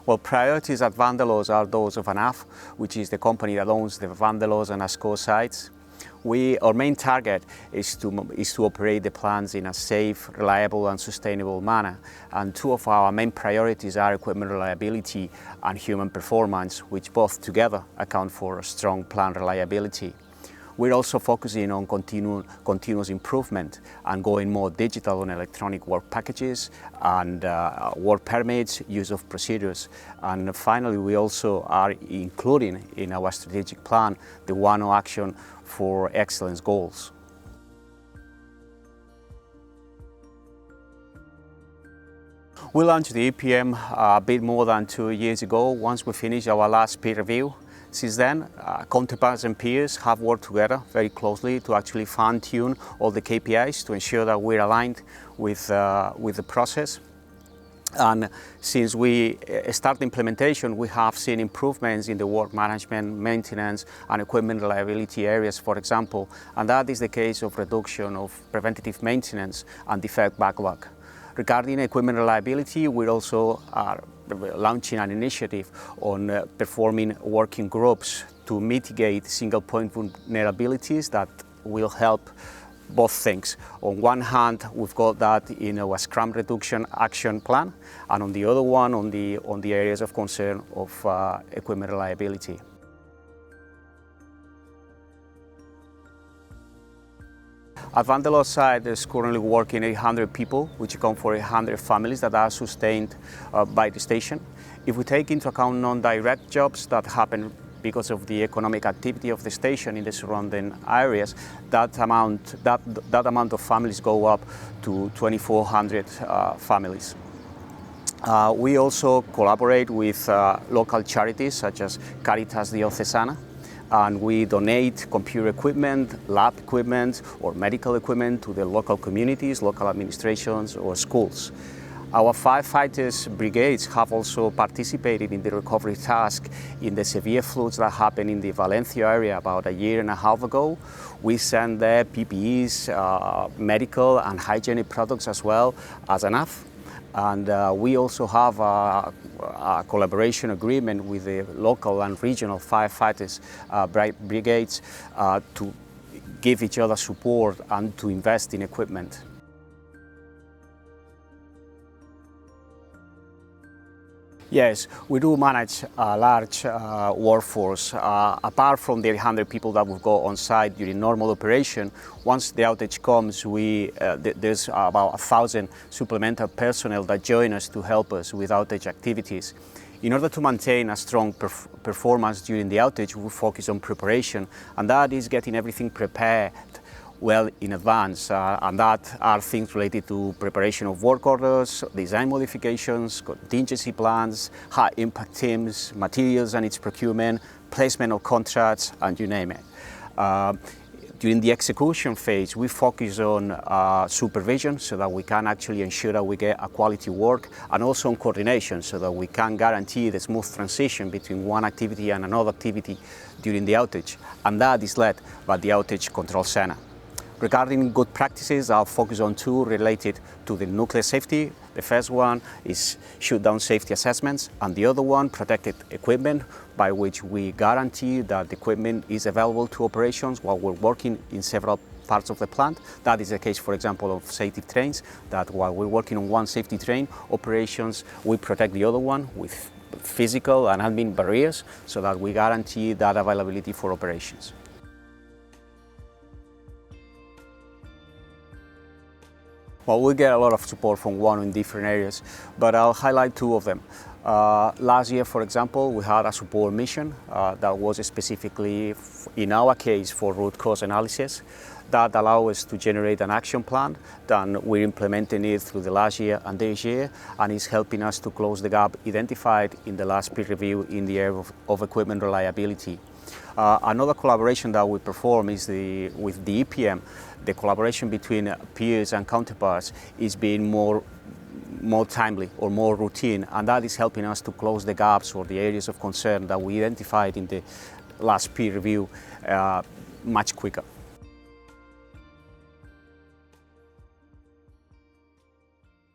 Well, priorities at Vandellós are those of ANAF, which is the company that owns the Vandellós and Ascó sites. Our main target is to operate the plants in a safe, reliable and sustainable manner. And two of our main priorities are equipment reliability and human performance, which both together account for strong plant reliability. We're also focusing on continuous improvement and going more digital on electronic work packages and work permits, use of procedures. And finally, we also are including in our strategic plan the WANO Action for Excellence goals. We launched the EPM a bit more than 2 years ago, once we finished our last peer review. Since then, counterparts and peers have worked together very closely to actually fine-tune all the KPIs to ensure that we're aligned with the process. And since we started implementation, we have seen improvements in the work management, maintenance and equipment reliability areas, for example, and that is the case of reduction of preventative maintenance and defect backlog. Regarding equipment reliability, we also are launching an initiative on performing working groups to mitigate single point vulnerabilities that will help both things. On one hand, we've got that in our Scrum Reduction Action Plan, and on the other one, on the areas of concern of equipment reliability. At Vandellós site, there's currently working 800 people, which account for 800 families that are sustained by the station. If we take into account non-direct jobs that happen because of the economic activity of the station in the surrounding areas, that amount of families go up to 2,400 families. We also collaborate with local charities such as Caritas Diocesana, and we donate computer equipment, lab equipment or medical equipment to the local communities, local administrations or schools. Our firefighters brigades have also participated in the recovery task in the severe floods that happened in the Valencia area about 1.5 years ago. We sent there PPEs, medical and hygienic products as well as ANAF. And we also have a collaboration agreement with the local and regional firefighters brigades to give each other support and to invest in equipment. Yes, we do manage a large workforce. Apart from the 800 people that we've got on site during normal operation, once the outage comes, there's about 1,000 supplemental personnel that join us to help us with outage activities. In order to maintain a strong performance during the outage, we focus on preparation, and that is getting everything prepared well in advance, and that are things related to preparation of work orders, design modifications, contingency plans, high impact teams, materials and its procurement, placement of contracts, and you name it. During the execution phase, we focus on supervision so that we can actually ensure that we get a quality work, and also on coordination so that we can guarantee the smooth transition between one activity and another activity during the outage, and that is led by the outage control center. Regarding good practices, I'll focus on two related to the nuclear safety. The first one is shutdown safety assessments, and the other one, protected equipment, by which we guarantee that the equipment is available to operations while we're working in several parts of the plant. That is the case, for example, of safety trains, that while we're working on one safety train operations, we protect the other one with physical and admin barriers so that we guarantee that availability for operations. Well, we get a lot of support from WANO in different areas, but I'll highlight two of them. Last year, for example, we had a support mission that was specifically, in our case, for root cause analysis. That allowed us to generate an action plan, and we're implementing it through the last year and this year, and it's helping us to close the gap identified in the last peer review in the area of equipment reliability. Another collaboration that we perform is with the EPM. The collaboration between peers and counterparts is being more timely or more routine, and that is helping us to close the gaps or the areas of concern that we identified in the last peer review much quicker.